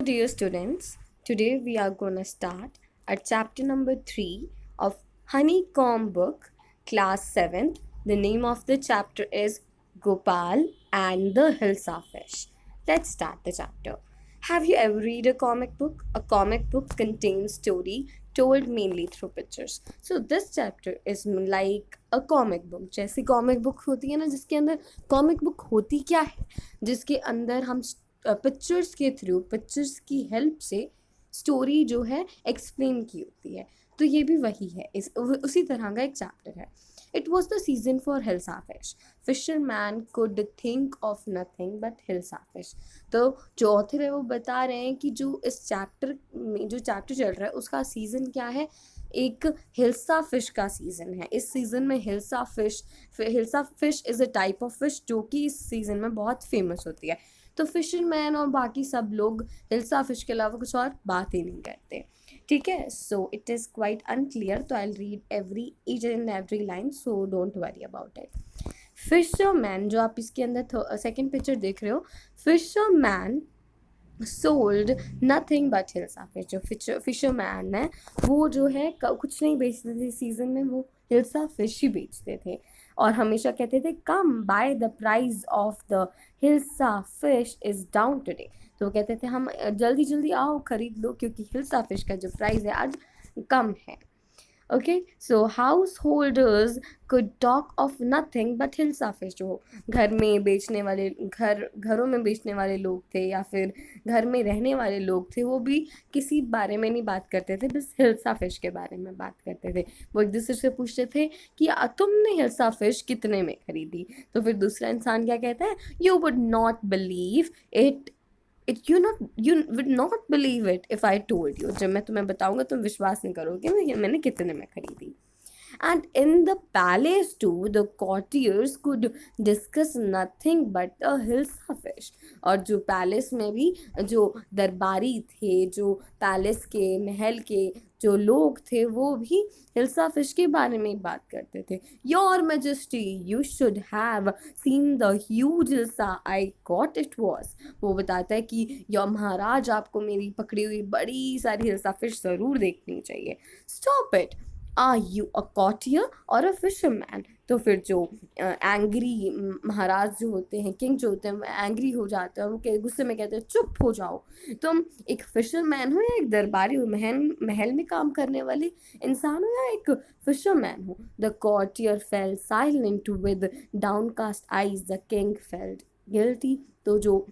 Dear students, today we are going to start at chapter number 3 of Honeycomb book, class 7th. The name of the chapter is Gopal and the Hilsa Fish. Let's start the chapter. Have you ever read a comic book? A comic book contains story told mainly through pictures. So this chapter is like a comic book. जैसी comic book होती है ना, जिसके अंदर comic book होती क्या है, जिसके अंदर हम पिक्चर्स के थ्रू, पिक्चर्स की हेल्प से स्टोरी जो है एक्सप्लेन की होती है। तो ये भी वही है, उसी तरह का एक चैप्टर है। It was the season for hilsa fish. Fisherman could think of nothing but hilsa fish. तो जो ऑथर है वो बता रहे हैं कि जो इस चैप्टर में जो चैप्टर चल रहा है उसका सीज़न क्या है, एक हिल्सा फिश का सीज़न है। इस सीज़न में hilsa fish is a type of fish जो कि इस सीज़न में बहुत फेमस होती है। तो फिशरमैन और बाकी सब लोग हिल्सा फिश के अलावा कुछ और बात ही नहीं करते। ठीक है, so it is quite unclear, तो I read each and every line, so don't worry about it. Fisherman, जो आप इसके अंदर सेकेंड पिक्चर देख रहे हो, fisherman sold nothing but hilsa fish. जो फिशरमैन है वो जो है कुछ नहीं बेचते थे सीजन में, वो हिल्सा फिश ही बेचते थे और हमेशा कहते थे come by the price of the hilsa fish is down today. तो वो कहते थे हम जल्दी जल्दी आओ खरीद लो क्योंकि हिल्सा फिश का जो प्राइस है आज कम है। Okay, so house holders could talk of nothing but hilsa fish. जो घरों में बेचने वाले लोग थे या फिर घर में रहने वाले लोग थे, वो भी किसी बारे में नहीं बात करते थे, बस हिल्सा फिश के बारे में बात करते थे। वो एक दूसरे से पूछते थे कि तुमने हिल्सा फिश कितने में खरीदी? तो फिर दूसरा इंसान क्या कहता है, you would not believe it you would not believe it if I told you। जब मैं तुम्हें बताऊंगा तुम विश्वास नहीं करोगे मैंने कितने में खरीदी। And in the palace too, the courtiers could discuss nothing but a hilsa fish। और जो पैलेस में भी जो दरबारी थे, जो पैलेस के महल के जो लोग थे, वो भी हिल्सा फिश के बारे में बात करते थे। Your majesty, you should have seen the huge hilsa I got it was. वो बताता है कि योर महाराज, आपको मेरी पकड़ी हुई बड़ी सारी हिल्सा फिश ज़रूर देखनी चाहिए। Stop it, are you a courtier और अ फिशरमैन? तो फिर जो एंग्री महाराज जो होते हैं, किंग जो होते हैं, वो एंग्री हो जाते हैं और वो गुस्से में कहते हैं चुप हो जाओ, तुम एक फिशरमैन हो या एक दरबारी हो, महल में काम करने वाले इंसान हो या एक फिशरमैन हो? The कॉटियर fail silent with downcast eyes, the king felt guilty. तो जो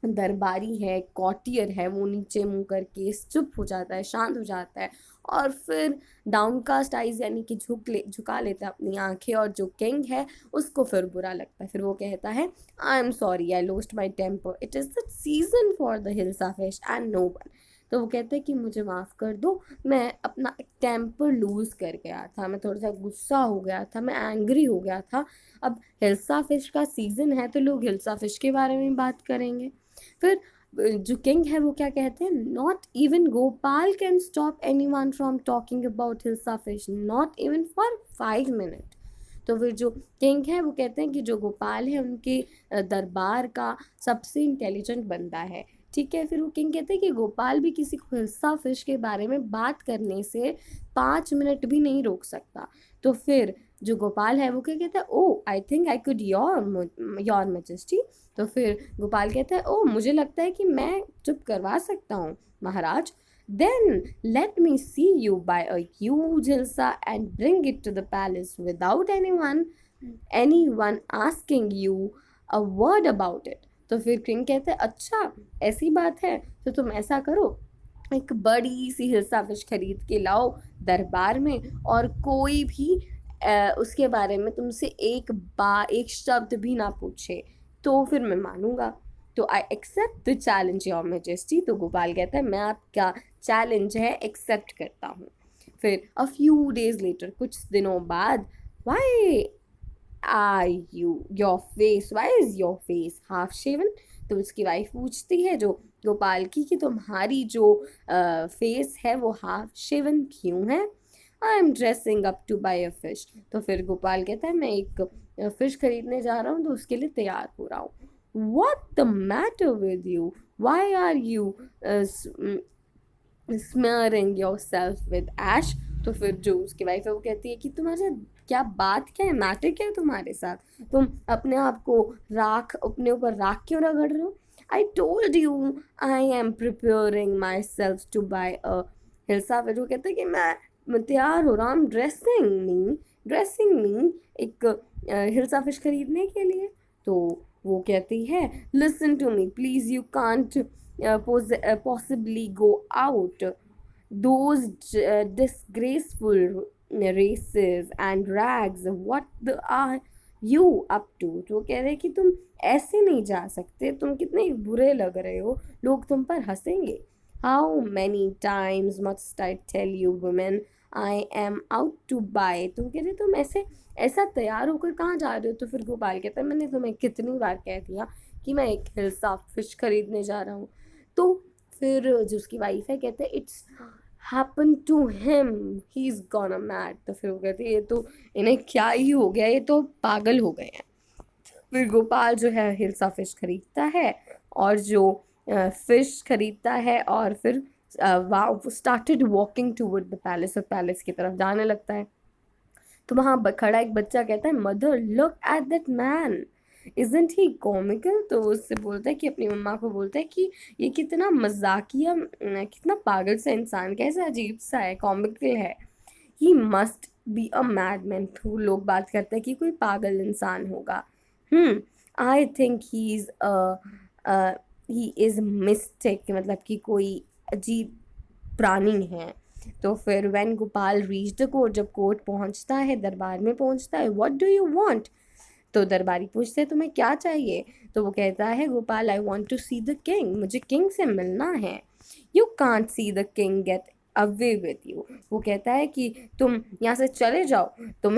दरबारी है, कॉटियर है, वो नीचे मुंह करके चुप हो जाता है, शांत हो जाता है और फिर डाउनकास्ट आइज यानी कि झुका लेता है अपनी आंखें। और जो किंग है उसको फिर बुरा लगता है, फिर वो कहता है I am sorry, I lost my temper, it is the season for the hilsa fish and no one. तो वो कहते हैं कि मुझे माफ़ कर दो, मैं अपना टेम्पर लूज़ कर गया था, मैं थोड़ा सा गुस्सा हो गया था, मैं एंग्री हो गया था। अब हिल्सा फिश का सीज़न है तो लोग हिल्सा फिश के बारे में बात करेंगे। फिर जो किंग है वो क्या कहते हैं, not even Gopal can stop any one from talking about hilsa fish, not even for 5 minute. तो फिर जो किंग है वो कहते हैं कि जो गोपाल है उनके दरबार का सबसे इंटेलिजेंट बंदा है। ठीक है, फिर वो किंग कहते हैं कि गोपाल भी किसी को हिल्सा फिश के बारे में बात करने से 5 मिनट भी नहीं रोक सकता। तो फिर जो गोपाल है वो क्या कहता है, oh I think I could your majesty. तो फिर गोपाल कहता है, ओ मुझे लगता है कि मैं चुप करवा सकता हूँ महाराज। Then let me see you buy a huge hilsa and bring it to the palace without anyone asking you a word about it. तो फिर किंग कहते हैं, अच्छा ऐसी बात है तो तुम ऐसा करो, एक बड़ी सी हिल्सा फिश खरीद के लाओ दरबार में और कोई भी उसके बारे में तुमसे एक शब्द भी ना पूछे, तो फिर मैं मानूंगा। तो I accept the challenge your majesty. तो गोपाल कहता है मैं आपका चैलेंज है एक्सेप्ट करता हूँ। फिर अ फ्यू डेज लेटर, कुछ दिनों बाद, why why is your face half shaven? तो उसकी वाइफ पूछती है जो गोपाल की कि तुम्हारी जो फेस है वो हाफ शेवन क्यों है? I am dressing up to buy a fish. तो फिर गोपाल कहता है मैं एक फिश खरीदने जा रहा हूँ तो उसके लिए तैयार हो रहा हूँ। What the matter with you, why are you smearing yourself with ash? तो फिर जो उसकी वाइफ है वो कहती है कि तुम्हारे क्या बात क्या है, मैटर क्या है तुम्हारे साथ, तुम अपने आप को राख अपने ऊपर राख क्यों रगड़ रहे हो? I told you I am preparing myself to buy a hilsa. फिर वो कहता है कि मैं तैयार हो रहा हूँ, ड्रेसिंग मी एक हिल्सा फिश खरीदने के लिए। तो वो कहती है listen to me please, you can't possibly go out. Those disgraceful races and rags, what the are you up to? तो कह रहे कि तुम ऐसे नहीं जा सकते, तुम कितने बुरे लग रहे हो, लोग तुम पर हंसेंगे। How many times must I tell you women I am out to buy? तुम कह रहे तुम ऐसा तैयार होकर कहाँ जा रहे हो? तो फिर गोपाल कहता है मैंने तुम्हें कितनी बार कह दिया कि मैं एक हिल्सा फिश खरीदने जा रहा हूँ। तो फिर जो उसकी वाइफ है कहते हैं it's happen to him, he is gone mad. तो फिर वो कहते हैं ये तो इन्हें क्या ही हो गया, ये तो पागल हो गए हैं। फिर गोपाल जो है हिल्सा फिश खरीदता है और जो फिश खरीदता है और फिर वो started walking toward the palace, और पैलेस की तरफ जाने लगता है। तो वहाँ खड़ा एक बच्चा कहता है mother look at that man, isn't he comical? तो उससे बोलता है कि अपनी मम्मा को बोलता है कि ये कितना मजाकिया, कितना पागल सा इंसान, कैसा अजीब सा है, कॉमिकल है। He must be a madman. तो लोग बात करते हैं कि कोई पागल इंसान होगा। I think he is mistake, मतलब कि कोई अजीब प्राणी है। तो फिर when Gopal reach the court, जब कोर्ट पहुंचता है, दरबार में पहुंचता है, व्हाट डू यू वांट? तो दरबारी पूछते हैं तुम्हें क्या चाहिए? तो वो कहता है Gopal I want to see the king, मुझे किंग से मिलना है। You can't see the king get away with you. वो कहता है कि तुम यहाँ से चले जाओ, तुम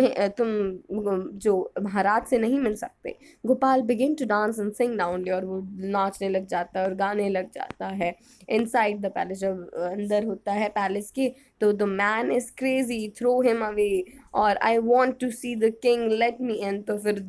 जो महाराज से नहीं मिल सकते। Gopal begin to dance and sing loudly, और वो नाचने लग जाता है और गाने लग जाता है इनसाइड द पैलेस। जब अंदर होता है पैलेस के, तो the man is crazy, throw him away, और I want to see the king, let me in. तो फिर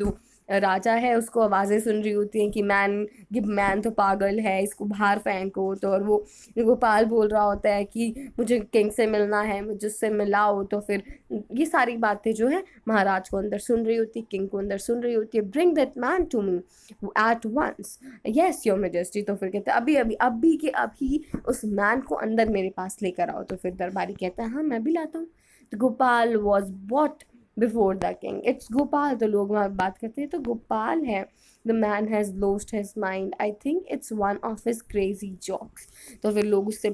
राजा है उसको आवाज़ें सुन रही होती हैं कि मैन तो पागल है, इसको बाहर फेंको। तो और वो गोपाल बोल रहा होता है कि मुझे किंग से मिलना है, मुझे उससे मिलाओ। तो फिर ये सारी बातें जो है महाराज को अंदर सुन रही होती, किंग को अंदर सुन रही होती है। Bring that man to me at once, yes your majesty. तो फिर कहते हैं अभी के अभी उस मैन को अंदर मेरे पास लेकर आओ। तो फिर दरबारी कहता है हाँ मैं भी लाता हूँ। तो Gopal was bought before the king, it's Gopal. तो लोग वहाँ बात करते हैं तो गोपाल है। The man has lost his mind, I think it's one of his crazy jokes. तो फिर लोग उसके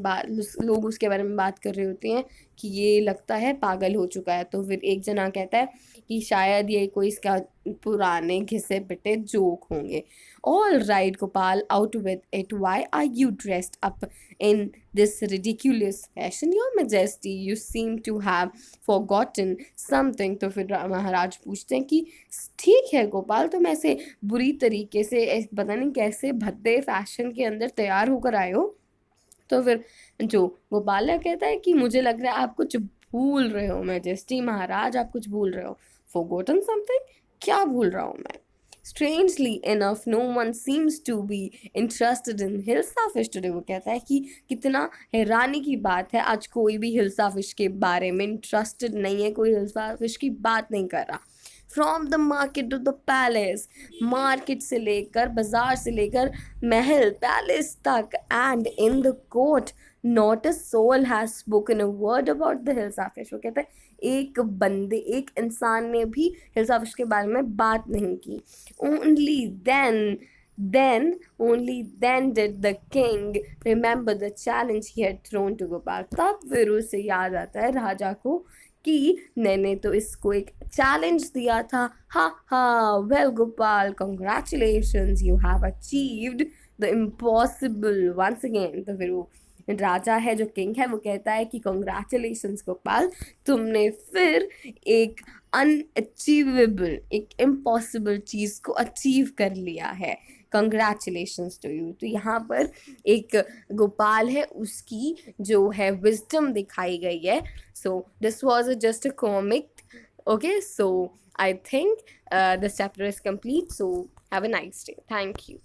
बारे में बात कर रहे होते हैं कि ये लगता है पागल हो चुका है। तो फिर एक जना कहता है कि शायद ये कोई इसका पुराने घिसे पिटे जोक होंगे। All right Gopal, out with it, why are you dressed up in this ridiculous fashion, your majesty, you seem to have forgotten something। तो फिर महाराज पूछते हैं कि ठीक है गोपाल, तुम ऐसे बुरी तरीके से पता नहीं कैसे भद्दे फैशन के अंदर तैयार होकर आए हो। तो फिर जो गोपाल कहता है कि मुझे लग रहा है आप कुछ भूल रहे हो मैजेस्टी, महाराज आप कुछ भूल रहे हो। forgotten something? क्या भूल रहा हूँ मैं? Strangely enough, no one seems to be interested in hilsa fish today। वो कहता है कि कितना हैरानी की बात है, आज कोई भी हिल्सा फिश के बारे में इंटरेस्टेड नहीं है, कोई हिल्सा फिश की बात नहीं कर रहा। From the market to the palace, market से लेकर बाजार से लेकर महल पैलेस तक, and in the court not a soul has spoken a word about the hilsa fish. वो कहते हैं एक इंसान ने भी हिल्सा फिश के बारे में बात नहीं की। only then did the king remember the challenge he had thrown to Gopal। तब फिर उसे याद आता है राजा को कि मैंने तो इसको एक चैलेंज दिया था। Ha ha, well Gopal, congratulations, you have achieved the impossible once again. तो फिर वो राजा है जो किंग है वो कहता है कि कंग्रेचुलेशंस गोपाल, तुमने फिर एक अनअचीवेबल, एक इम्पॉसिबल चीज़ को अचीव कर लिया है, कंग्रेचुलेशंस टू यू। तो यहाँ पर एक गोपाल है उसकी जो है विजडम दिखाई गई है। So this was just a comic. Okay, so I think this chapter is complete. So have a nice day. Thank you.